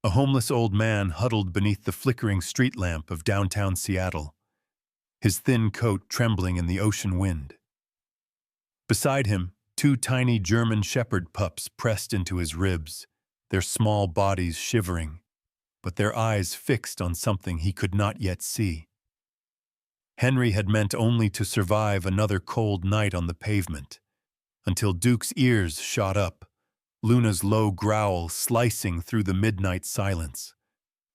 A homeless old man huddled beneath the flickering street lamp of downtown Seattle, his thin coat trembling in the ocean wind. Beside him, two tiny German shepherd pups pressed into his ribs, their small bodies shivering, but their eyes fixed on something he could not yet see. Henry had meant only to survive another cold night on the pavement, until Duke's ears shot up, Luna's low growl slicing through the midnight silence.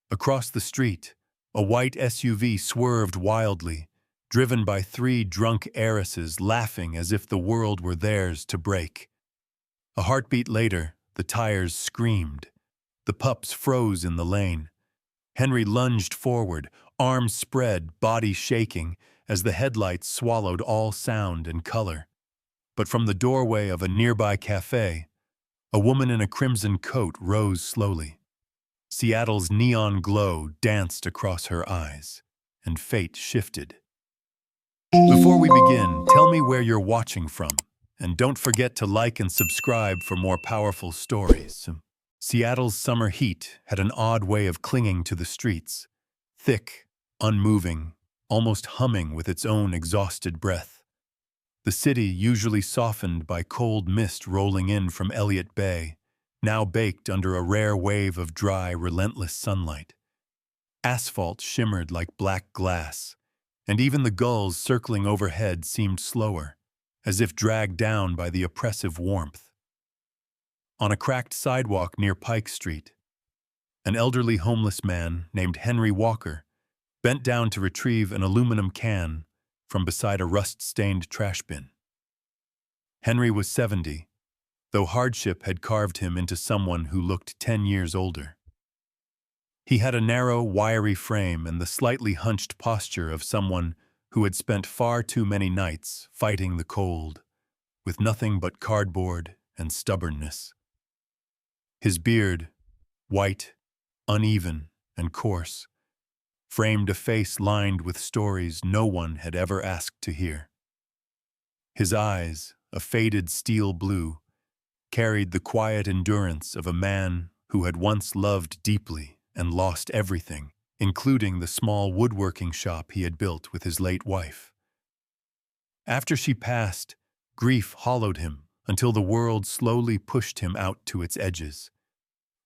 Across the street, a white SUV swerved wildly, driven by three drunk heiresses laughing as if the world were theirs to break. A heartbeat later, the tires screamed. The pups froze in the lane. Henry lunged forward, arms spread, body shaking, as the headlights swallowed all sound and color. But from the doorway of a nearby cafe, a woman in a crimson coat rose slowly. Seattle's neon glow danced across her eyes, and fate shifted. Before we begin, tell me where you're watching from, and don't forget to like and subscribe for more powerful stories. Seattle's summer heat had an odd way of clinging to the streets, thick, unmoving, almost humming with its own exhausted breath. The city, usually softened by cold mist rolling in from Elliott Bay, now baked under a rare wave of dry, relentless sunlight. Asphalt shimmered like black glass, and even the gulls circling overhead seemed slower, as if dragged down by the oppressive warmth. On a cracked sidewalk near Pike Street, an elderly homeless man named Henry Walker bent down to retrieve an aluminum can from beside a rust-stained trash bin. Henry was 70, though hardship had carved him into someone who looked 10 years older. He had a narrow, wiry frame and the slightly hunched posture of someone who had spent far too many nights fighting the cold, with nothing but cardboard and stubbornness. His beard, white, uneven, and coarse, framed a face lined with stories no one had ever asked to hear. His eyes, a faded steel blue, carried the quiet endurance of a man who had once loved deeply and lost everything, including the small woodworking shop he had built with his late wife. After she passed, grief hollowed him until the world slowly pushed him out to its edges.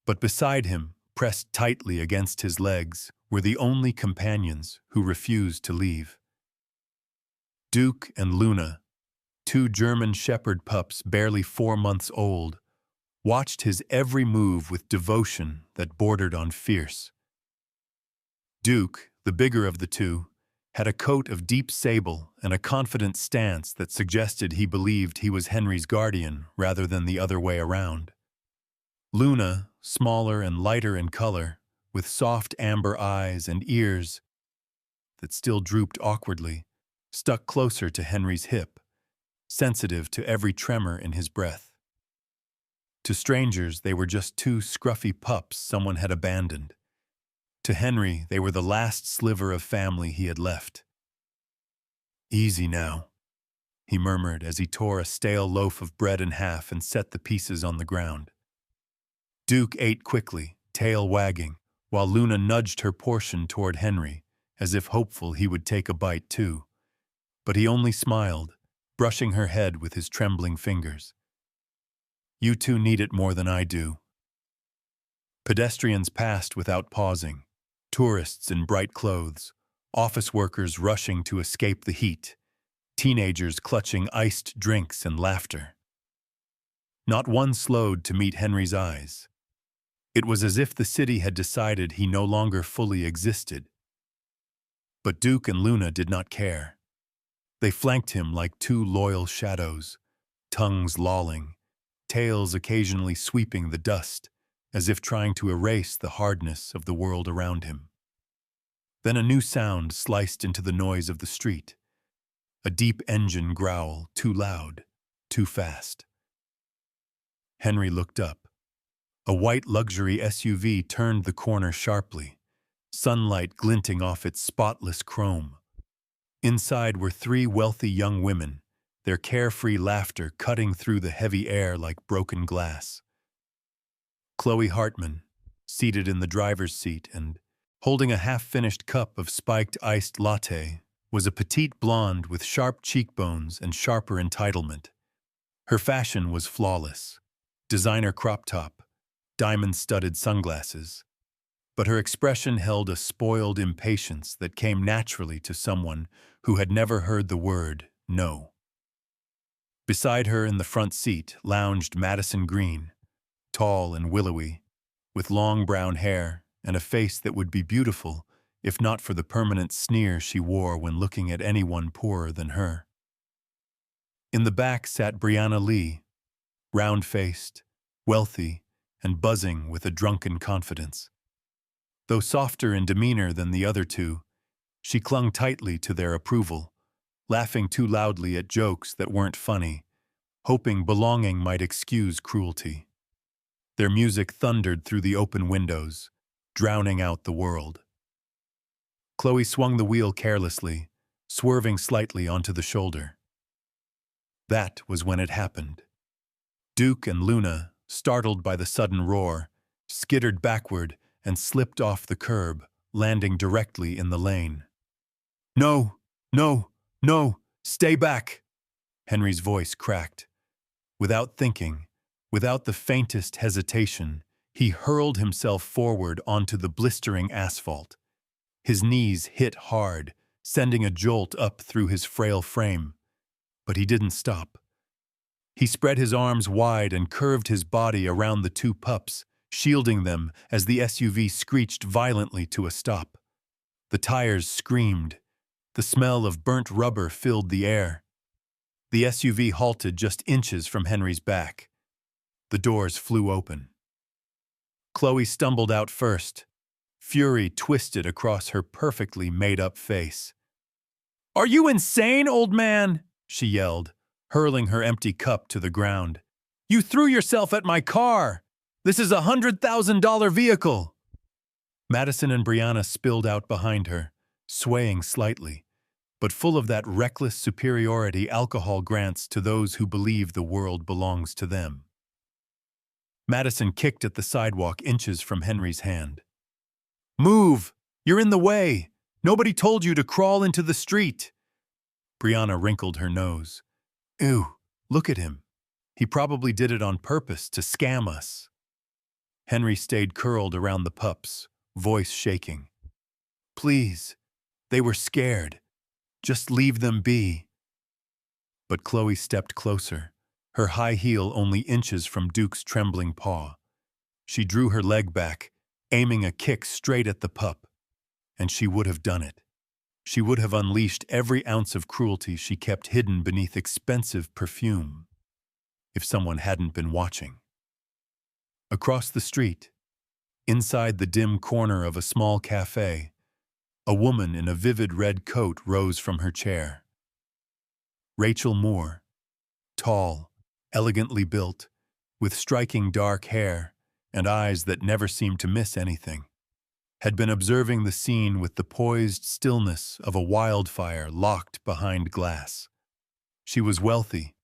But beside him, pressed tightly against his legs, were the only companions who refused to leave. Duke and Luna, two German shepherd pups barely 4 months old, watched his every move with devotion that bordered on fierce. Duke, the bigger of the two, had a coat of deep sable and a confident stance that suggested he believed he was Henry's guardian rather than the other way around. Luna, smaller and lighter in color, with soft amber eyes and ears that still drooped awkwardly, stuck closer to Henry's hip, sensitive to every tremor in his breath. To strangers, they were just two scruffy pups someone had abandoned. To Henry, they were the last sliver of family he had left. "Easy now," he murmured as he tore a stale loaf of bread in half and set the pieces on the ground. Duke ate quickly, tail wagging, while Luna nudged her portion toward Henry, as if hopeful he would take a bite too. But he only smiled, brushing her head with his trembling fingers. "You two need it more than I do." Pedestrians passed without pausing, tourists in bright clothes, office workers rushing to escape the heat, teenagers clutching iced drinks and laughter. Not one slowed to meet Henry's eyes. It was as if the city had decided he no longer fully existed. But Duke and Luna did not care. They flanked him like two loyal shadows, tongues lolling, tails occasionally sweeping the dust, as if trying to erase the hardness of the world around him. Then a new sound sliced into the noise of the street. A deep engine growl, too loud, too fast. Henry looked up. A white luxury SUV turned the corner sharply, sunlight glinting off its spotless chrome. Inside were three wealthy young women, their carefree laughter cutting through the heavy air like broken glass. Chloe Hartman, seated in the driver's seat and holding a half-finished cup of spiked iced latte, was a petite blonde with sharp cheekbones and sharper entitlement. Her fashion was flawless. Designer crop top, diamond-studded sunglasses. But her expression held a spoiled impatience that came naturally to someone who had never heard the word no. Beside her in the front seat lounged Madison Green, tall and willowy, with long brown hair and a face that would be beautiful if not for the permanent sneer she wore when looking at anyone poorer than her. In the back sat Brianna Lee, round-faced, wealthy, and buzzing with a drunken confidence. Though softer in demeanor than the other two, she clung tightly to their approval, laughing too loudly at jokes that weren't funny, hoping belonging might excuse cruelty. Their music thundered through the open windows, drowning out the world. Chloe swung the wheel carelessly, swerving slightly onto the shoulder. That was when it happened. Duke and Luna, startled by the sudden roar, skittered backward and slipped off the curb, landing directly in the lane. "No, no, no, stay back!" Henry's voice cracked. Without thinking, without the faintest hesitation, he hurled himself forward onto the blistering asphalt. His knees hit hard, sending a jolt up through his frail frame. But he didn't stop. He spread his arms wide and curved his body around the two pups, shielding them as the SUV screeched violently to a stop. The tires screamed. The smell of burnt rubber filled the air. The SUV halted just inches from Henry's back. The doors flew open. Chloe stumbled out first, fury twisted across her perfectly made-up face. "Are you insane, old man?" she yelled, hurling her empty cup to the ground. "You threw yourself at my car! This is a $100,000 vehicle!" Madison and Brianna spilled out behind her, swaying slightly, but full of that reckless superiority alcohol grants to those who believe the world belongs to them. Madison kicked at the sidewalk inches from Henry's hand. "Move! You're in the way! Nobody told you to crawl into the street!" Brianna wrinkled her nose. "Ew, look at him. He probably did it on purpose to scam us." Henry stayed curled around the pups, voice shaking. "Please, they were scared. Just leave them be." But Chloe stepped closer, her high heel only inches from Duke's trembling paw. She drew her leg back, aiming a kick straight at the pup, and she would have done it. She would have unleashed every ounce of cruelty she kept hidden beneath expensive perfume, if someone hadn't been watching. Across the street, inside the dim corner of a small cafe, a woman in a vivid red coat rose from her chair. Rachel Moore, tall, elegantly built, with striking dark hair and eyes that never seemed to miss anything, had been observing the scene with the poised stillness of a wildfire locked behind glass. She was wealthy,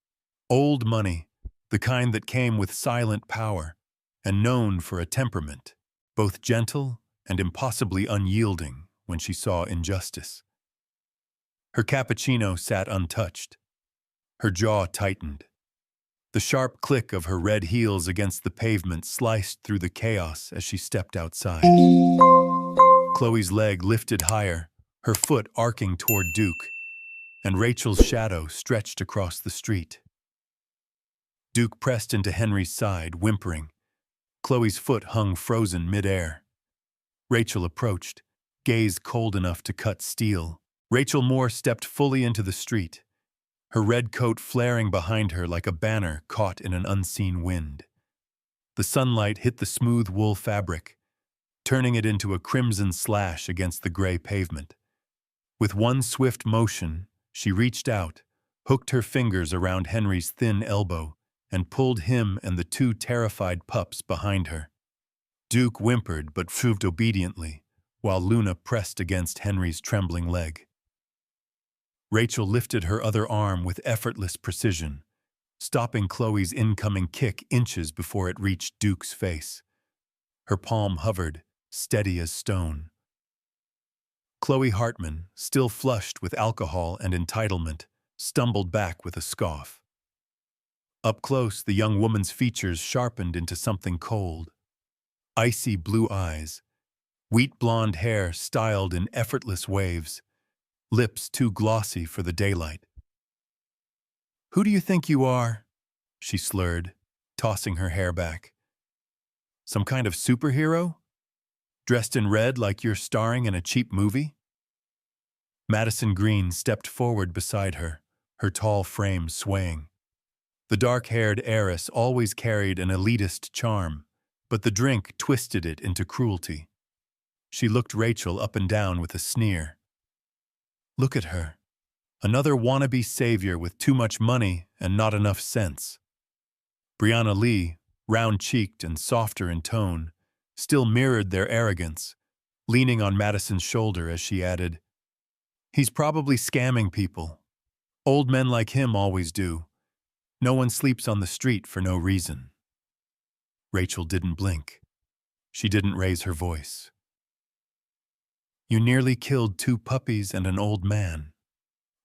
old money, the kind that came with silent power, and known for a temperament, both gentle and impossibly unyielding when she saw injustice. Her cappuccino sat untouched. Her jaw tightened. The sharp click of her red heels against the pavement sliced through the chaos as she stepped outside. Chloe's leg lifted higher, her foot arcing toward Duke, and Rachel's shadow stretched across the street. Duke pressed into Henry's side, whimpering. Chloe's foot hung frozen midair. Rachel approached, gaze cold enough to cut steel. Rachel Moore stepped fully into the street, her red coat flaring behind her like a banner caught in an unseen wind. The sunlight hit the smooth wool fabric, turning it into a crimson slash against the gray pavement. With one swift motion, she reached out, hooked her fingers around Henry's thin elbow, and pulled him and the two terrified pups behind her. Duke whimpered but proved obediently, while Luna pressed against Henry's trembling leg. Rachel lifted her other arm with effortless precision, stopping Chloe's incoming kick inches before it reached Duke's face. Her palm hovered, steady as stone. Chloe Hartman, still flushed with alcohol and entitlement, stumbled back with a scoff. Up close, the young woman's features sharpened into something cold. Icy blue eyes, wheat blonde hair styled in effortless waves, lips too glossy for the daylight. "Who do you think you are?" she slurred, tossing her hair back. "Some kind of superhero? Dressed in red like you're starring in a cheap movie?" Madison Green stepped forward beside her, her tall frame swaying. The dark-haired heiress always carried an elitist charm, but the drink twisted it into cruelty. She looked Rachel up and down with a sneer. "Look at her. Another wannabe savior with too much money and not enough sense." Brianna Lee, round-cheeked and softer in tone, still mirrored their arrogance, leaning on Madison's shoulder as she added, "He's probably scamming people. Old men like him always do. No one sleeps on the street for no reason." Rachel didn't blink. She didn't raise her voice. "You nearly killed 2 puppies and an old man,"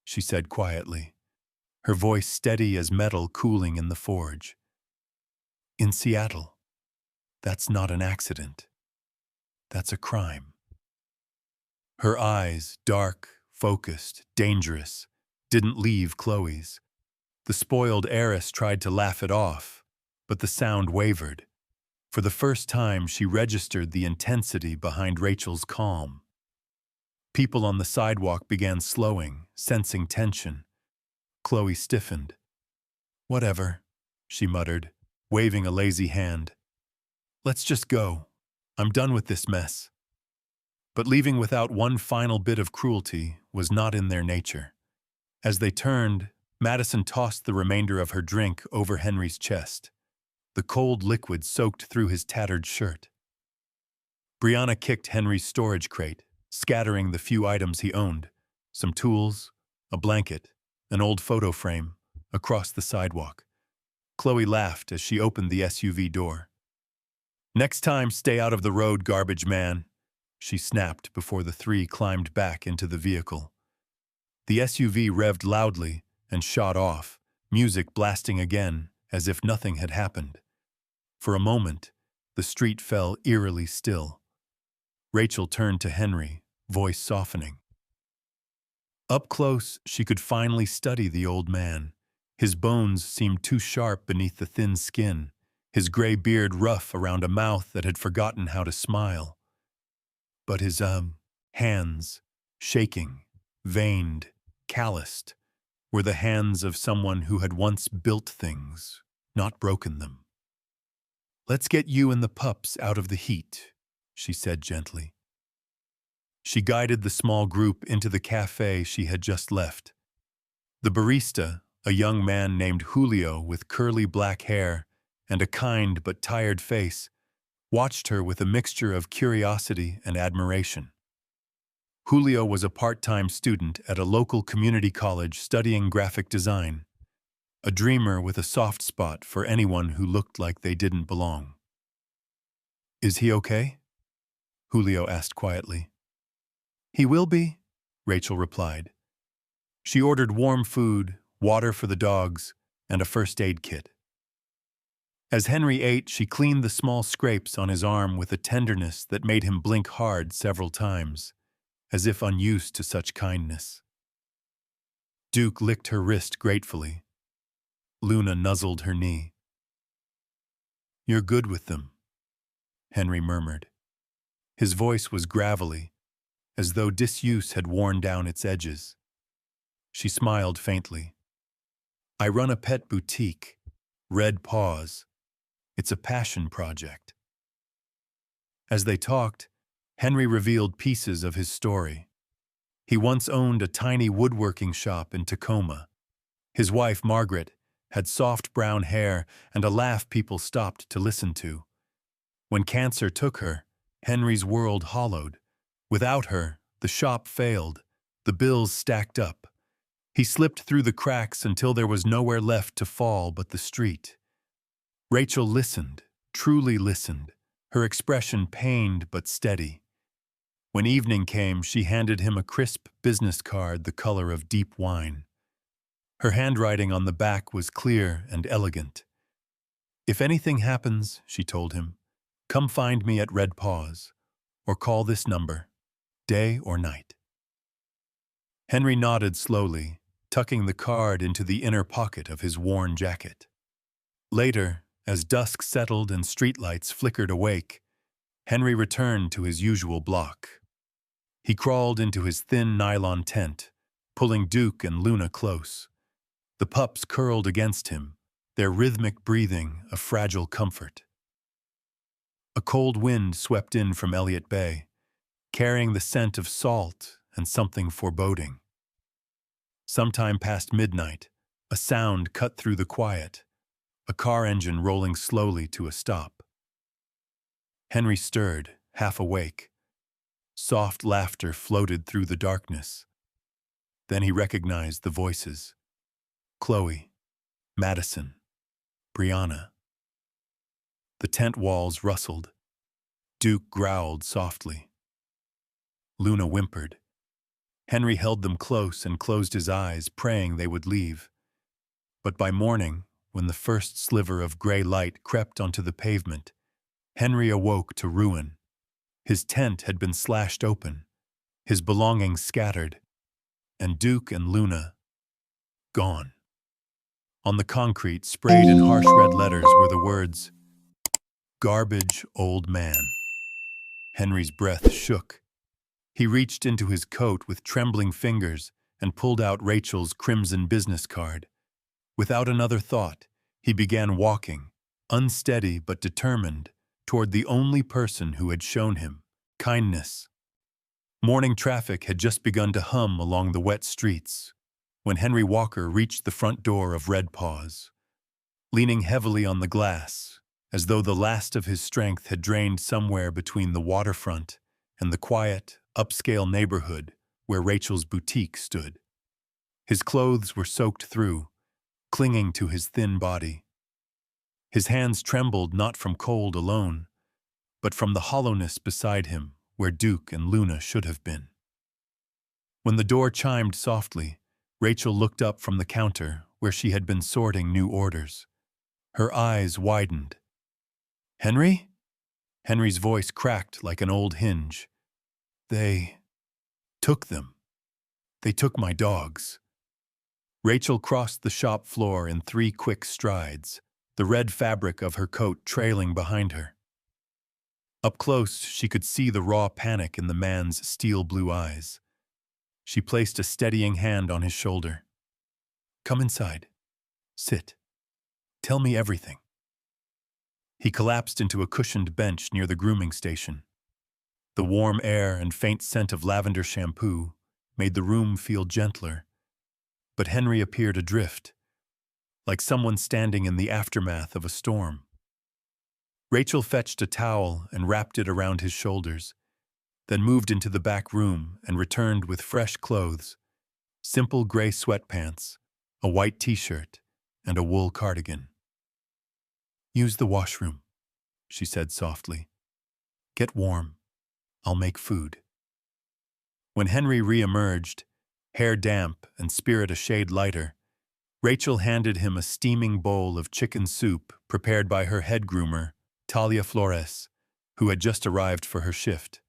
she said quietly, her voice steady as metal cooling in the forge. "In Seattle. That's not an accident. That's a crime." Her eyes, dark, focused, dangerous, didn't leave Chloe's. The spoiled heiress tried to laugh it off, but the sound wavered. For the first time, she registered the intensity behind Rachel's calm. People on the sidewalk began slowing, sensing tension. Chloe stiffened. "Whatever," she muttered, waving a lazy hand. "Let's just go. I'm done with this mess." But leaving without one final bit of cruelty was not in their nature. As they turned, Madison tossed the remainder of her drink over Henry's chest. The cold liquid soaked through his tattered shirt. Brianna kicked Henry's storage crate, scattering the few items he owned, some tools, a blanket, an old photo frame, across the sidewalk. Chloe laughed as she opened the SUV door. "Next time, stay out of the road, garbage man," she snapped before the 3 climbed back into the vehicle. The SUV revved loudly and shot off, music blasting again as if nothing had happened. For a moment, the street fell eerily still. Rachel turned to Henry, voice softening. Up close, she could finally study the old man. His bones seemed too sharp beneath the thin skin, his gray beard rough around a mouth that had forgotten how to smile. But his, hands, shaking, veined, calloused, were the hands of someone who had once built things, not broken them. "Let's get you and the pups out of the heat," she said gently. She guided the small group into the cafe she had just left. The barista, a young man named Julio with curly black hair and a kind but tired face, watched her with a mixture of curiosity and admiration. Julio was a part-time student at a local community college studying graphic design, a dreamer with a soft spot for anyone who looked like they didn't belong. "Is he okay?" Julio asked quietly. "He will be," Rachel replied. She ordered warm food, water for the dogs, and a first aid kit. As Henry ate, she cleaned the small scrapes on his arm with a tenderness that made him blink hard several times, as if unused to such kindness. Duke licked her wrist gratefully. Luna nuzzled her knee. "You're good with them," Henry murmured. His voice was gravelly, as though disuse had worn down its edges. She smiled faintly. "I run a pet boutique, Red Paws. It's a passion project." As they talked, Henry revealed pieces of his story. He once owned a tiny woodworking shop in Tacoma. His wife, Margaret, had soft brown hair and a laugh people stopped to listen to. When cancer took her, Henry's world hollowed. Without her, the shop failed. The bills stacked up. He slipped through the cracks until there was nowhere left to fall but the street. Rachel listened, truly listened, her expression pained but steady. When evening came, she handed him a crisp business card the color of deep wine. Her handwriting on the back was clear and elegant. "If anything happens," she told him, "come find me at Red Paws, or call this number, day or night." Henry nodded slowly, tucking the card into the inner pocket of his worn jacket. Later, as dusk settled and streetlights flickered awake, Henry returned to his usual block. He crawled into his thin nylon tent, pulling Duke and Luna close. The pups curled against him, their rhythmic breathing a fragile comfort. A cold wind swept in from Elliott Bay, carrying the scent of salt and something foreboding. Sometime past midnight, a sound cut through the quiet, a car engine rolling slowly to a stop. Henry stirred, half awake. Soft laughter floated through the darkness. Then he recognized the voices. Chloe, Madison, Brianna. The tent walls rustled. Duke growled softly. Luna whimpered. Henry held them close and closed his eyes, praying they would leave. But by morning, when the first sliver of gray light crept onto the pavement, Henry awoke to ruin. His tent had been slashed open, his belongings scattered, and Duke and Luna gone. On the concrete, sprayed in harsh red letters, were the words, "Garbage old man." Henry's breath shook. He reached into his coat with trembling fingers and pulled out Rachel's crimson business card. Without another thought, he began walking, unsteady but determined, toward the only person who had shown him kindness. Morning traffic had just begun to hum along the wet streets when Henry Walker reached the front door of Red Paws. Leaning heavily on the glass, as though the last of his strength had drained somewhere between the waterfront and the quiet, upscale neighborhood where Rachel's boutique stood. His clothes were soaked through, clinging to his thin body. His hands trembled not from cold alone, but from the hollowness beside him where Duke and Luna should have been. When the door chimed softly, Rachel looked up from the counter where she had been sorting new orders. Her eyes widened. "Henry?" Henry's voice cracked like an old hinge. "They took them. They took my dogs." Rachel crossed the shop floor in 3 quick strides, the red fabric of her coat trailing behind her. Up close, she could see the raw panic in the man's steel-blue eyes. She placed a steadying hand on his shoulder. "Come inside. Sit. Tell me everything." He collapsed into a cushioned bench near the grooming station. The warm air and faint scent of lavender shampoo made the room feel gentler, but Henry appeared adrift, like someone standing in the aftermath of a storm. Rachel fetched a towel and wrapped it around his shoulders, then moved into the back room and returned with fresh clothes, simple gray sweatpants, a white t-shirt, and a wool cardigan. "Use the washroom," she said softly. "Get warm. I'll make food." When Henry re-emerged, hair damp and spirit a shade lighter, Rachel handed him a steaming bowl of chicken soup prepared by her head groomer, Talia Flores, who had just arrived for her shift.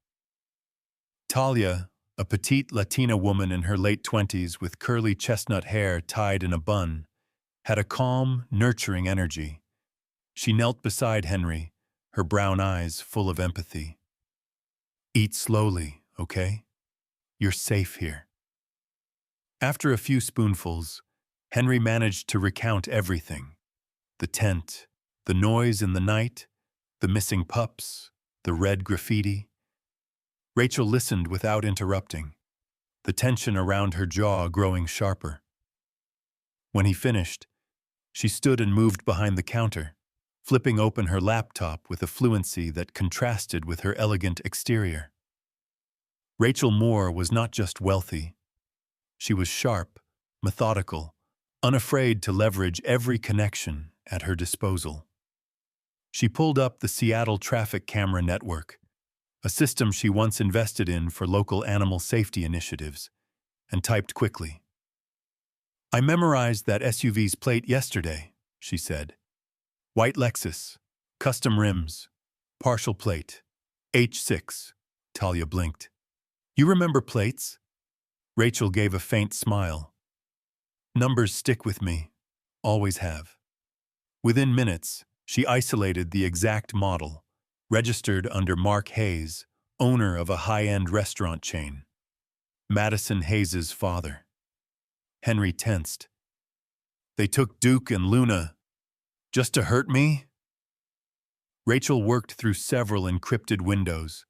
Talia, a petite Latina woman in her late 20s with curly chestnut hair tied in a bun, had a calm, nurturing energy. She knelt beside Henry, her brown eyes full of empathy. "Eat slowly, okay? You're safe here." After a few spoonfuls, Henry managed to recount everything. The tent, the noise in the night, the missing pups, the red graffiti. Rachel listened without interrupting, the tension around her jaw growing sharper. When he finished, she stood and moved behind the counter, flipping open her laptop with a fluency that contrasted with her elegant exterior. Rachel Moore was not just wealthy. She was sharp, methodical, unafraid to leverage every connection at her disposal. She pulled up the Seattle traffic camera network, a system she once invested in for local animal safety initiatives, and typed quickly. "I memorized that SUV's plate yesterday," she said. "White Lexus, custom rims, partial plate, H6. Talia blinked. "You remember plates?" Rachel gave a faint smile. "Numbers stick with me. Always have." Within minutes, she isolated the exact model, registered under Mark Hayes, owner of a high-end restaurant chain. Madison Hayes's father. Henry tensed. "They took Duke and Luna just to hurt me?" Rachel worked through several encrypted windows,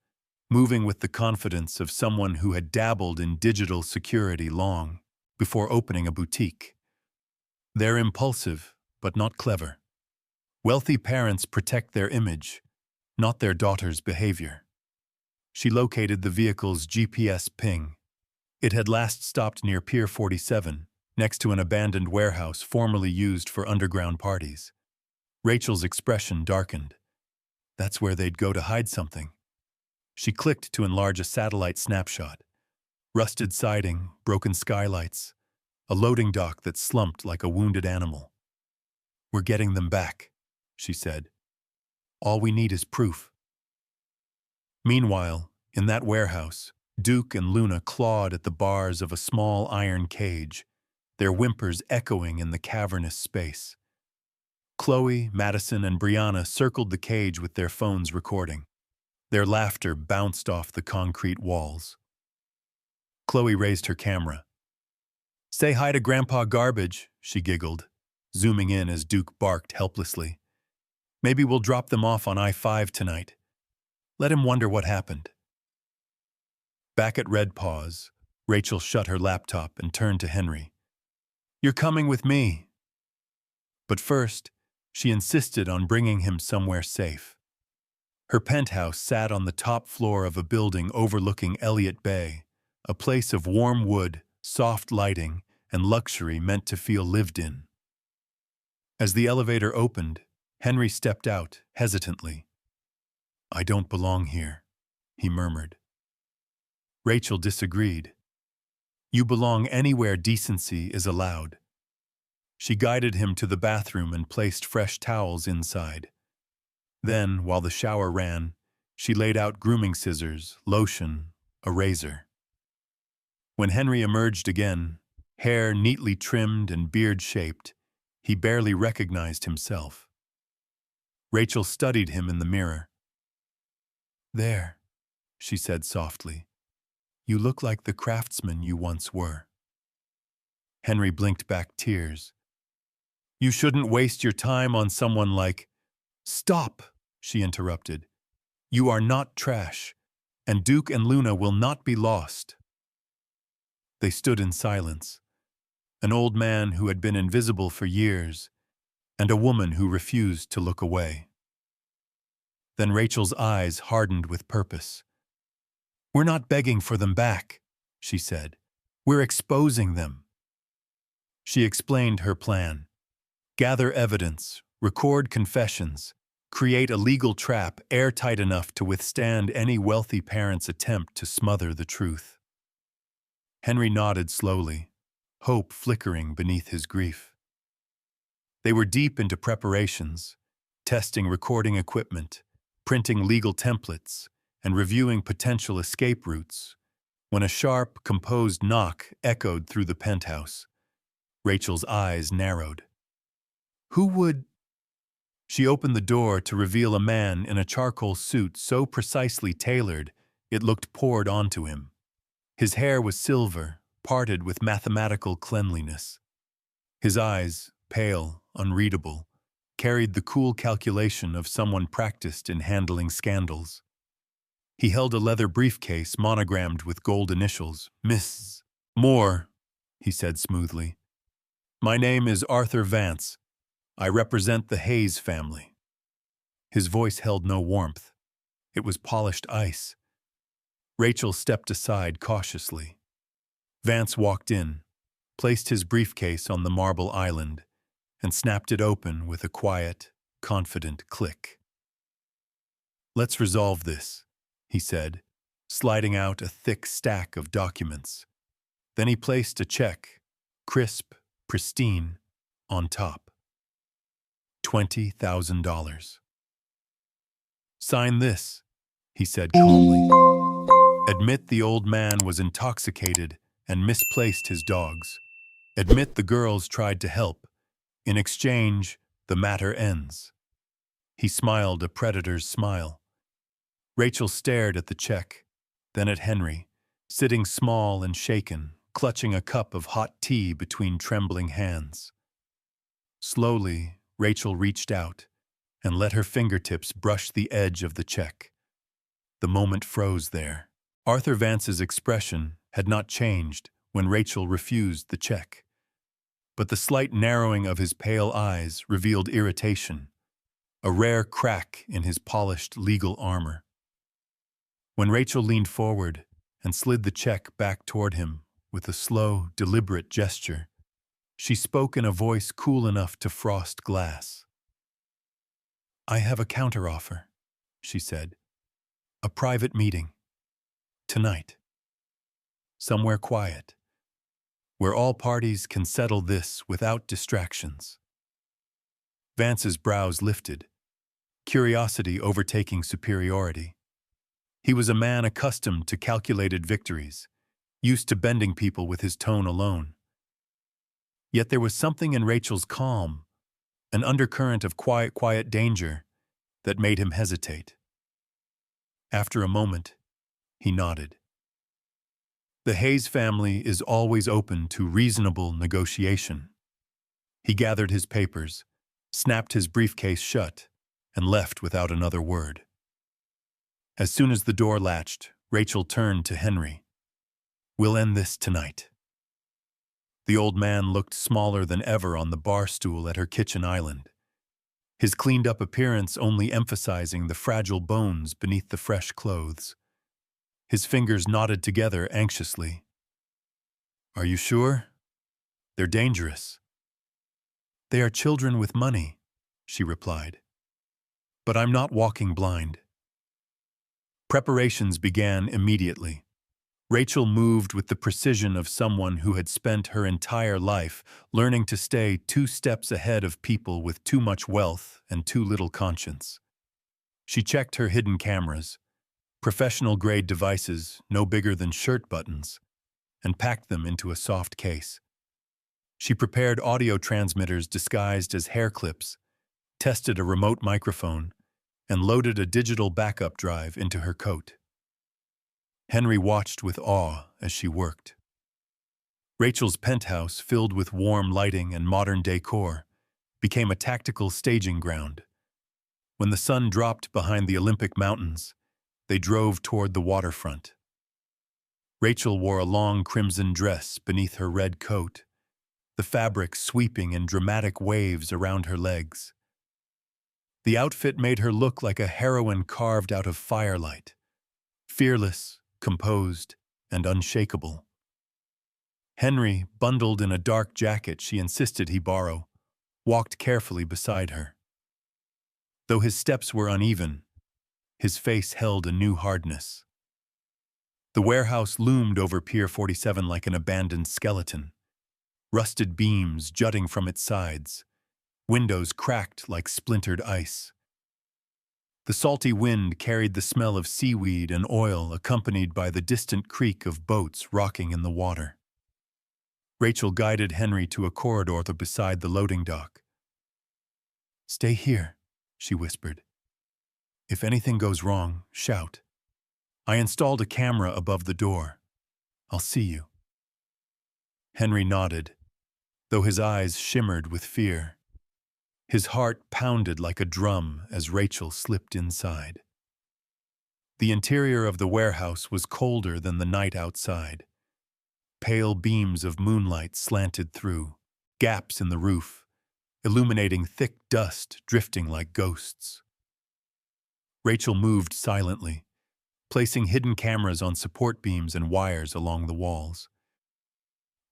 moving with the confidence of someone who had dabbled in digital security long before opening a boutique. They're impulsive, but not clever. Wealthy parents protect their image, not their daughter's behavior. She located the vehicle's GPS ping. It had last stopped near Pier 47, next to an abandoned warehouse formerly used for underground parties. Rachel's expression darkened. That's where they'd go to hide something. She clicked to enlarge a satellite snapshot. Rusted siding, broken skylights, a loading dock that slumped like a wounded animal. "We're getting them back," she said. "All we need is proof." Meanwhile, in that warehouse, Duke and Luna clawed at the bars of a small iron cage, their whimpers echoing in the cavernous space. Chloe, Madison, and Brianna circled the cage with their phones recording. Their laughter bounced off the concrete walls. Chloe raised her camera. "Say hi to Grandpa Garbage," she giggled, zooming in as Duke barked helplessly. "Maybe we'll drop them off on I-5 tonight. Let him wonder what happened." Back at Red Paws, Rachel shut her laptop and turned to Henry. "You're coming with me." But first, she insisted on bringing him somewhere safe. Her penthouse sat on the top floor of a building overlooking Elliott Bay, a place of warm wood, soft lighting, and luxury meant to feel lived in. As the elevator opened, Henry stepped out, hesitantly. "I don't belong here," he murmured. Rachel disagreed. "You belong anywhere decency is allowed." She guided him to the bathroom and placed fresh towels inside. Then, while the shower ran, she laid out grooming scissors, lotion, a razor. When Henry emerged again, hair neatly trimmed and beard-shaped, he barely recognized himself. Rachel studied him in the mirror. "There," she said softly. "You look like the craftsman you once were." Henry blinked back tears. "You shouldn't waste your time on someone like—" "Stop," she interrupted. "You are not trash, and Duke and Luna will not be lost." They stood in silence. An old man who had been invisible for years, and a woman who refused to look away. Then Rachel's eyes hardened with purpose. "We're not begging for them back," she said. "We're exposing them." She explained her plan. Gather evidence, record confessions, create a legal trap airtight enough to withstand any wealthy parent's attempt to smother the truth. Henry nodded slowly, hope flickering beneath his grief. They were deep into preparations, testing recording equipment, printing legal templates, and reviewing potential escape routes, when a sharp, composed knock echoed through the penthouse. Rachel's eyes narrowed. "Who would—" She opened the door to reveal a man in a charcoal suit so precisely tailored it looked poured onto him. His hair was silver, parted with mathematical cleanliness. His eyes, pale, unreadable, carried the cool calculation of someone practiced in handling scandals. He held a leather briefcase monogrammed with gold initials. "Miss Moore," he said smoothly. "My name is Arthur Vance. I represent the Hayes family." His voice held no warmth. It was polished ice. Rachel stepped aside cautiously. Vance walked in, placed his briefcase on the marble island, and snapped it open with a quiet, confident click. "Let's resolve this," he said, sliding out a thick stack of documents. Then he placed a check, crisp, pristine, on top. $20,000. "Sign this," he said calmly. "Admit the old man was intoxicated and misplaced his dogs. Admit the girls tried to help. In exchange, the matter ends." He smiled a predator's smile. Rachel stared at the check, then at Henry, sitting small and shaken, clutching a cup of hot tea between trembling hands. Slowly, Rachel reached out and let her fingertips brush the edge of the check. The moment froze there. Arthur Vance's expression had not changed when Rachel refused the check. But the slight narrowing of his pale eyes revealed irritation, a rare crack in his polished legal armor. When Rachel leaned forward and slid the check back toward him with a slow, deliberate gesture, she spoke in a voice cool enough to frost glass. "I have a counteroffer," she said. "A private meeting. Tonight. Somewhere quiet, where all parties can settle this without distractions." Vance's brows lifted, curiosity overtaking superiority. He was a man accustomed to calculated victories, used to bending people with his tone alone. Yet there was something in Rachel's calm, an undercurrent of quiet danger, that made him hesitate. After a moment, he nodded. "The Hayes family is always open to reasonable negotiation." He gathered his papers, snapped his briefcase shut, and left without another word. As soon as the door latched, Rachel turned to Henry. "We'll end this tonight." The old man looked smaller than ever on the bar stool at her kitchen island, his cleaned-up appearance only emphasizing the fragile bones beneath the fresh clothes. His fingers knotted together anxiously. "Are you sure? They're dangerous." "They are children with money," she replied. "But I'm not walking blind." Preparations began immediately. Rachel moved with the precision of someone who had spent her entire life learning to stay 2 steps ahead of people with too much wealth and too little conscience. She checked her hidden cameras, professional-grade devices no bigger than shirt buttons, and packed them into a soft case. She prepared audio transmitters disguised as hair clips, tested a remote microphone, and loaded a digital backup drive into her coat. Henry watched with awe as she worked. Rachel's penthouse, filled with warm lighting and modern decor, became a tactical staging ground. When the sun dropped behind the Olympic Mountains, they drove toward the waterfront. Rachel wore a long crimson dress beneath her red coat, the fabric sweeping in dramatic waves around her legs. The outfit made her look like a heroine carved out of firelight, fearless, composed, and unshakable. Henry, bundled in a dark jacket she insisted he borrow, walked carefully beside her. Though his steps were uneven, his face held a new hardness. The warehouse loomed over Pier 47 like an abandoned skeleton, rusted beams jutting from its sides, windows cracked like splintered ice. The salty wind carried the smell of seaweed and oil, accompanied by the distant creak of boats rocking in the water. Rachel guided Henry to a corridor beside the loading dock. "Stay here," she whispered. "If anything goes wrong, shout. I installed a camera above the door. I'll see you." Henry nodded, though his eyes shimmered with fear. His heart pounded like a drum as Rachel slipped inside. The interior of the warehouse was colder than the night outside. Pale beams of moonlight slanted through, gaps in the roof, illuminating thick dust drifting like ghosts. Rachel moved silently, placing hidden cameras on support beams and wires along the walls.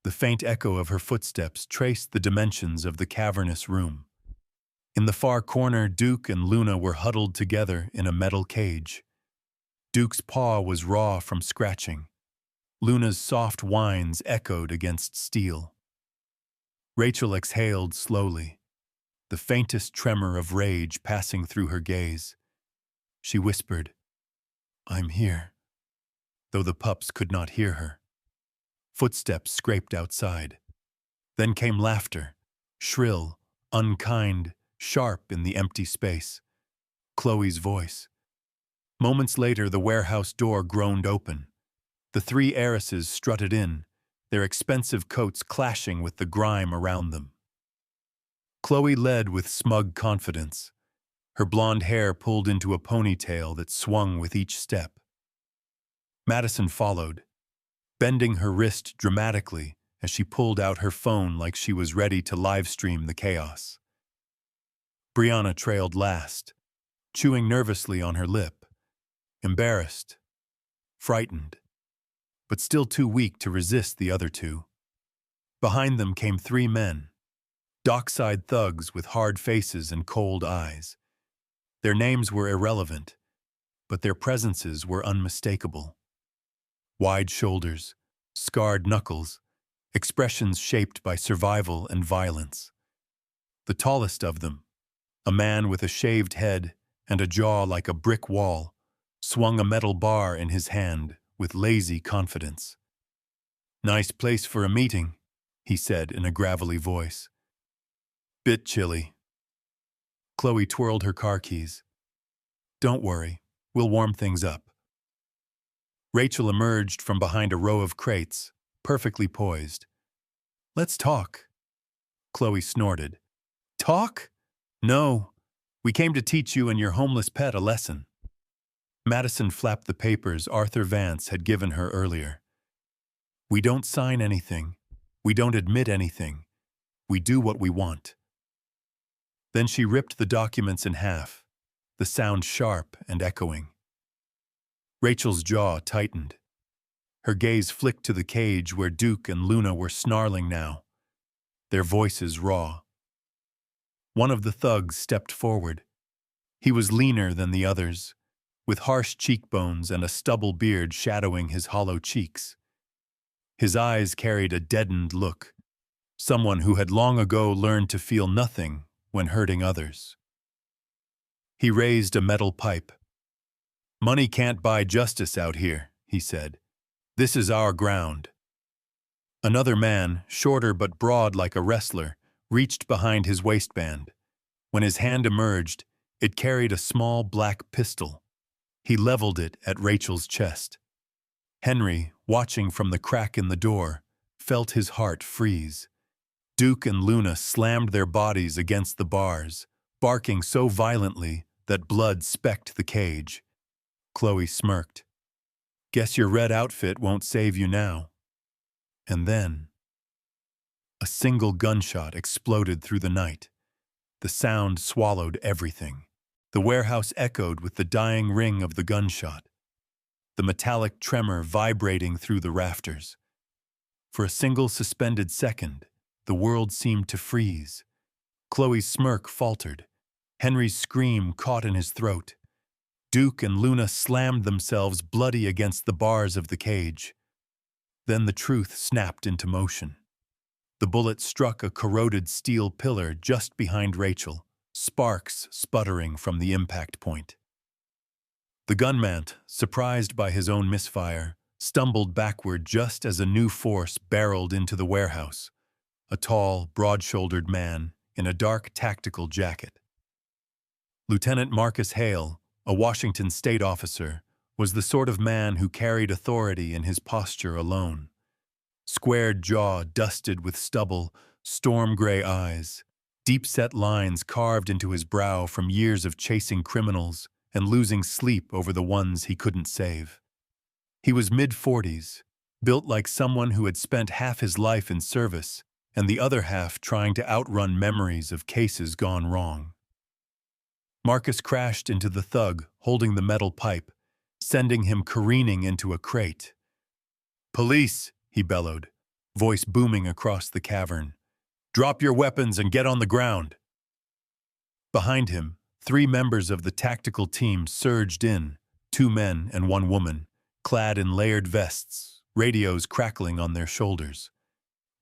The faint echo of her footsteps traced the dimensions of the cavernous room. In the far corner, Duke and Luna were huddled together in a metal cage. Duke's paw was raw from scratching. Luna's soft whines echoed against steel. Rachel exhaled slowly, the faintest tremor of rage passing through her gaze. She whispered, "I'm here," though the pups could not hear her. Footsteps scraped outside. Then came laughter, shrill, unkind, sharp in the empty space. Chloe's voice. Moments later, the warehouse door groaned open. The three heiresses strutted in, their expensive coats clashing with the grime around them. Chloe led with smug confidence, her blonde hair pulled into a ponytail that swung with each step. Madison followed, bending her wrist dramatically as she pulled out her phone like she was ready to live-stream the chaos. Brianna trailed last, chewing nervously on her lip, embarrassed, frightened, but still too weak to resist the other two. Behind them came three men, dockside thugs with hard faces and cold eyes. Their names were irrelevant, but their presences were unmistakable. Wide shoulders, scarred knuckles, expressions shaped by survival and violence. The tallest of them, a man with a shaved head and a jaw like a brick wall, swung a metal bar in his hand with lazy confidence. "Nice place for a meeting," he said in a gravelly voice. "Bit chilly." Chloe twirled her car keys. "Don't worry, we'll warm things up." Rachel emerged from behind a row of crates, perfectly poised. "Let's talk." Chloe snorted. "Talk? No. We came to teach you and your homeless pet a lesson." Madison flapped the papers Arthur Vance had given her earlier. "We don't sign anything. We don't admit anything. We do what we want." Then she ripped the documents in half, the sound sharp and echoing. Rachel's jaw tightened. Her gaze flicked to the cage where Duke and Luna were snarling now, their voices raw. One of the thugs stepped forward. He was leaner than the others, with harsh cheekbones and a stubble beard shadowing his hollow cheeks. His eyes carried a deadened look, someone who had long ago learned to feel nothing when hurting others. He raised a metal pipe. "Money can't buy justice out here," he said. "This is our ground." Another man, shorter but broad like a wrestler, reached behind his waistband. When his hand emerged, it carried a small black pistol. He leveled it at Rachel's chest. Henry, watching from the crack in the door, felt his heart freeze. Duke and Luna slammed their bodies against the bars, barking so violently that blood specked the cage. Chloe smirked. "Guess your red outfit won't save you now." And then, a single gunshot exploded through the night. The sound swallowed everything. The warehouse echoed with the dying ring of the gunshot, the metallic tremor vibrating through the rafters. For a single suspended second, the world seemed to freeze. Chloe's smirk faltered. Henry's scream caught in his throat. Duke and Luna slammed themselves bloody against the bars of the cage. Then the truth snapped into motion. The bullet struck a corroded steel pillar just behind Rachel, sparks sputtering from the impact point. The gunman, surprised by his own misfire, stumbled backward just as a new force barreled into the warehouse, a tall, broad-shouldered man in a dark tactical jacket. Lieutenant Marcus Hale, a Washington state officer, was the sort of man who carried authority in his posture alone. Squared jaw dusted with stubble, storm-gray eyes, deep-set lines carved into his brow from years of chasing criminals and losing sleep over the ones he couldn't save. He was mid-40s, built like someone who had spent half his life in service and the other half trying to outrun memories of cases gone wrong. Marcus crashed into the thug holding the metal pipe, sending him careening into a crate. "Police!" he bellowed, voice booming across the cavern. "Drop your weapons and get on the ground." Behind him, 3 members of the tactical team surged in, 2 men and 1 woman, clad in layered vests, radios crackling on their shoulders.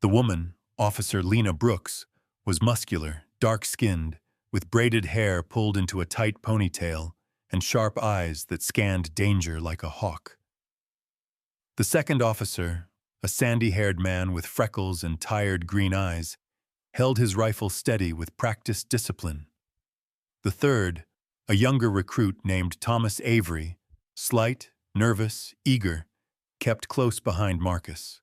The woman, Officer Lena Brooks, was muscular, dark-skinned, with braided hair pulled into a tight ponytail and sharp eyes that scanned danger like a hawk. The second officer, a sandy-haired man with freckles and tired green eyes, held his rifle steady with practiced discipline. The third, a younger recruit named Thomas Avery, slight, nervous, eager, kept close behind Marcus.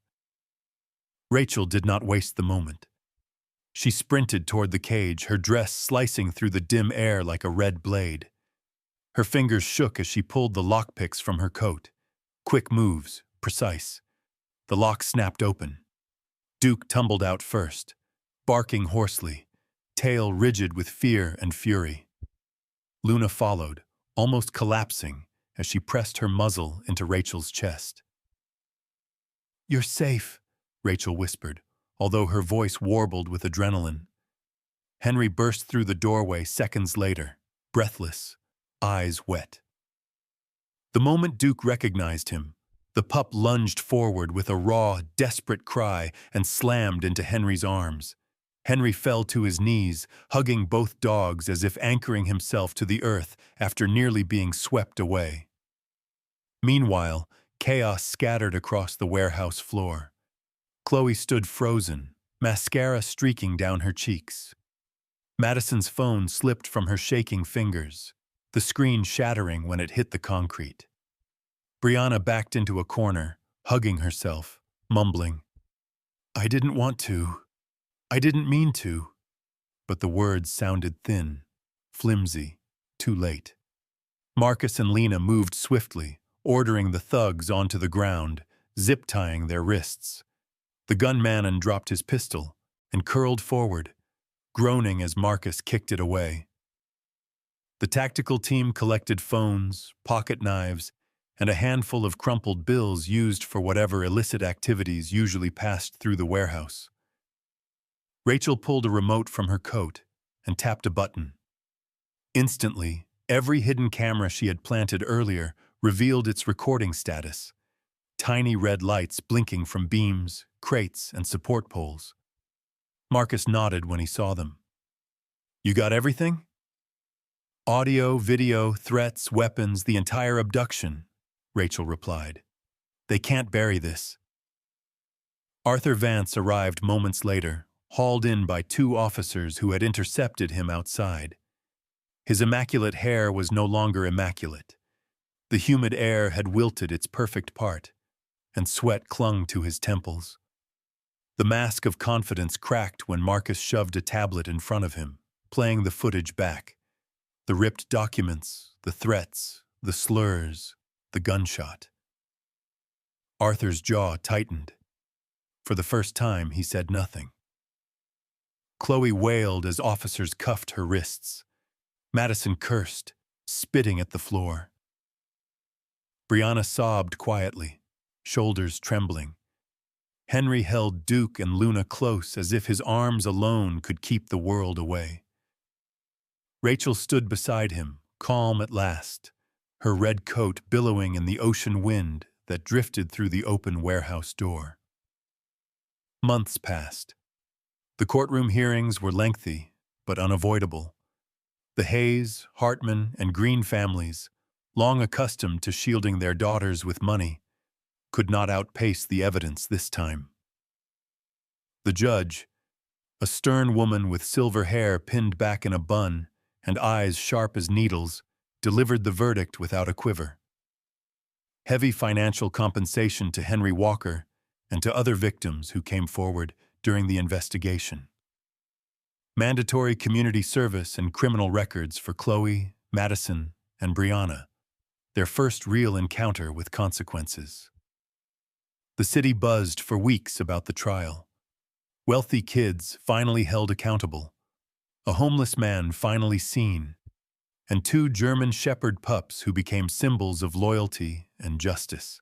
Rachel did not waste the moment. She sprinted toward the cage, her dress slicing through the dim air like a red blade. Her fingers shook as she pulled the lockpicks from her coat. Quick moves, precise. The lock snapped open. Duke tumbled out first, barking hoarsely, tail rigid with fear and fury. Luna followed, almost collapsing as she pressed her muzzle into Rachel's chest. "You're safe," Rachel whispered, although her voice warbled with adrenaline. Henry burst through the doorway seconds later, breathless, eyes wet. The moment Duke recognized him, the pup lunged forward with a raw, desperate cry and slammed into Henry's arms. Henry fell to his knees, hugging both dogs as if anchoring himself to the earth after nearly being swept away. Meanwhile, chaos scattered across the warehouse floor. Chloe stood frozen, mascara streaking down her cheeks. Madison's phone slipped from her shaking fingers, the screen shattering when it hit the concrete. Brianna backed into a corner, hugging herself, mumbling, "I didn't want to. I didn't mean to." But the words sounded thin, flimsy, too late. Marcus and Lena moved swiftly, ordering the thugs onto the ground, zip-tying their wrists. The gunman dropped his pistol and curled forward, groaning as Marcus kicked it away. The tactical team collected phones, pocket knives, and a handful of crumpled bills used for whatever illicit activities usually passed through the warehouse. Rachel pulled a remote from her coat and tapped a button. Instantly, every hidden camera she had planted earlier revealed its recording status. Tiny red lights blinking from beams, crates, and support poles. Marcus nodded when he saw them. "You got everything?" "Audio, video, threats, weapons, the entire abduction," Rachel replied. "They can't bury this." Arthur Vance arrived moments later, hauled in by 2 officers who had intercepted him outside. His immaculate hair was no longer immaculate. The humid air had wilted its perfect part, and sweat clung to his temples. The mask of confidence cracked when Marcus shoved a tablet in front of him, playing the footage back. The ripped documents, the threats, the slurs, the gunshot. Arthur's jaw tightened. For the first time, he said nothing. Chloe wailed as officers cuffed her wrists. Madison cursed, spitting at the floor. Brianna sobbed quietly, shoulders trembling. Henry held Duke and Luna close as if his arms alone could keep the world away. Rachel stood beside him, calm at last, her red coat billowing in the ocean wind that drifted through the open warehouse door. Months passed. The courtroom hearings were lengthy, but unavoidable. The Hayes, Hartman, and Green families, long accustomed to shielding their daughters with money, could not outpace the evidence this time. The judge, a stern woman with silver hair pinned back in a bun and eyes sharp as needles, delivered the verdict without a quiver. Heavy financial compensation to Henry Walker and to other victims who came forward during the investigation. Mandatory community service and criminal records for Chloe, Madison, and Brianna, their first real encounter with consequences. The city buzzed for weeks about the trial. Wealthy kids finally held accountable, a homeless man finally seen, and 2 German Shepherd pups who became symbols of loyalty and justice.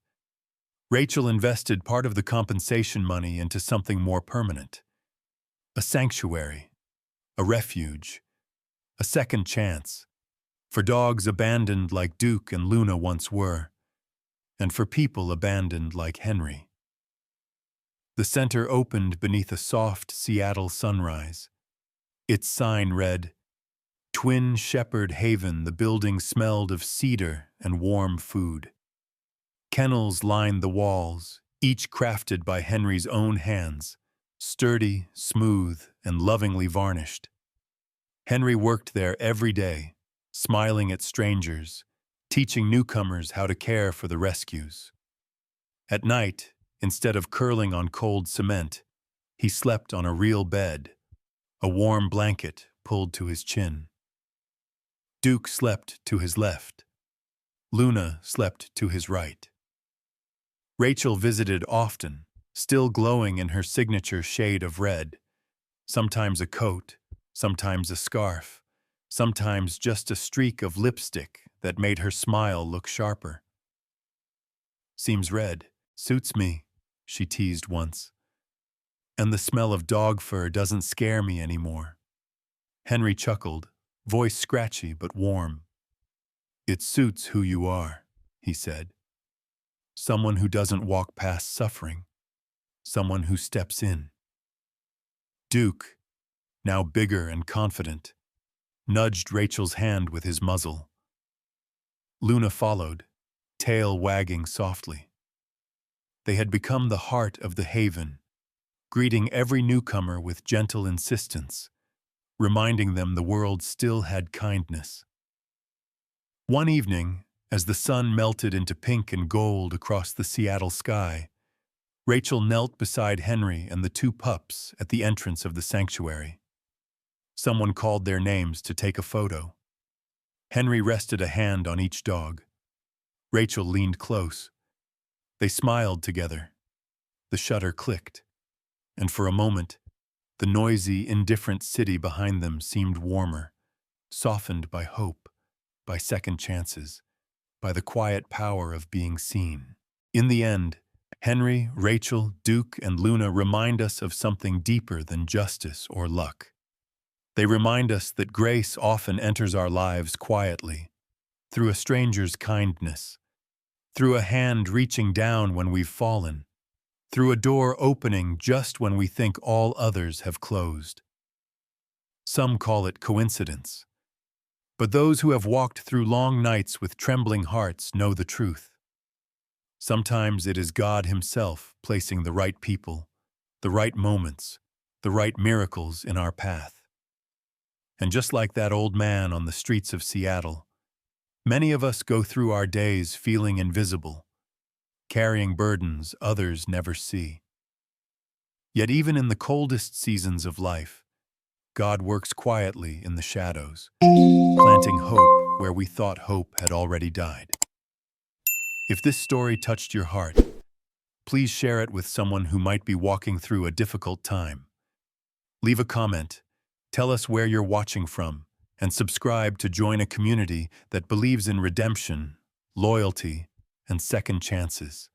Rachel invested part of the compensation money into something more permanent. A sanctuary, a refuge, A second chance. For dogs abandoned like Duke and Luna once were, and for people abandoned like Henry. The center opened beneath a soft Seattle sunrise. Its sign read, Twin Shepherd Haven. The building smelled of cedar and warm food. Kennels lined the walls, each crafted by Henry's own hands, sturdy, smooth, and lovingly varnished. Henry worked there every day, smiling at strangers, teaching newcomers how to care for the rescues. At night, instead of curling on cold cement, he slept on a real bed, a warm blanket pulled to his chin. Duke slept to his left. Luna slept to his right. Rachel visited often, still glowing in her signature shade of red, sometimes a coat, sometimes a scarf, sometimes just a streak of lipstick that made her smile look sharper. Seems red, suits me, she teased once. And the smell of dog fur doesn't scare me anymore. Henry chuckled, voice scratchy but warm. It suits who you are, he said. Someone who doesn't walk past suffering. Someone who steps in. Duke, now bigger and confident, nudged Rachel's hand with his muzzle. Luna followed, tail wagging softly. They had become the heart of the haven, greeting every newcomer with gentle insistence, reminding them the world still had kindness. One evening, as the sun melted into pink and gold across the Seattle sky, Rachel knelt beside Henry and the two pups at the entrance of the sanctuary. Someone called their names to take a photo. Henry rested a hand on each dog. Rachel leaned close. They smiled together. The shutter clicked, and for a moment, the noisy, indifferent city behind them seemed warmer, softened by hope, by second chances, by the quiet power of being seen. In the end, Henry, Rachel, Duke, and Luna remind us of something deeper than justice or luck. They remind us that grace often enters our lives quietly, through a stranger's kindness, through a hand reaching down when we've fallen, through a door opening just when we think all others have closed. Some call it coincidence, but those who have walked through long nights with trembling hearts know the truth. Sometimes it is God Himself placing the right people, the right moments, the right miracles in our path. And just like that old man on the streets of Seattle, many of us go through our days feeling invisible, carrying burdens others never see. Yet even in the coldest seasons of life, God works quietly in the shadows, planting hope where we thought hope had already died. If this story touched your heart, please share it with someone who might be walking through a difficult time. Leave a comment, tell us where you're watching from, and subscribe to join a community that believes in redemption, loyalty, and second chances.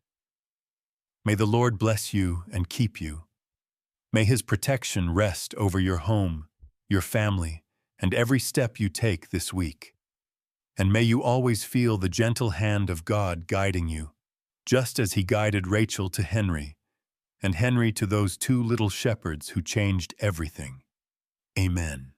May the Lord bless you and keep you. May His protection rest over your home, your family, and every step you take this week. And may you always feel the gentle hand of God guiding you, just as He guided Rachel to Henry, and Henry to those two little shepherds who changed everything. Amen.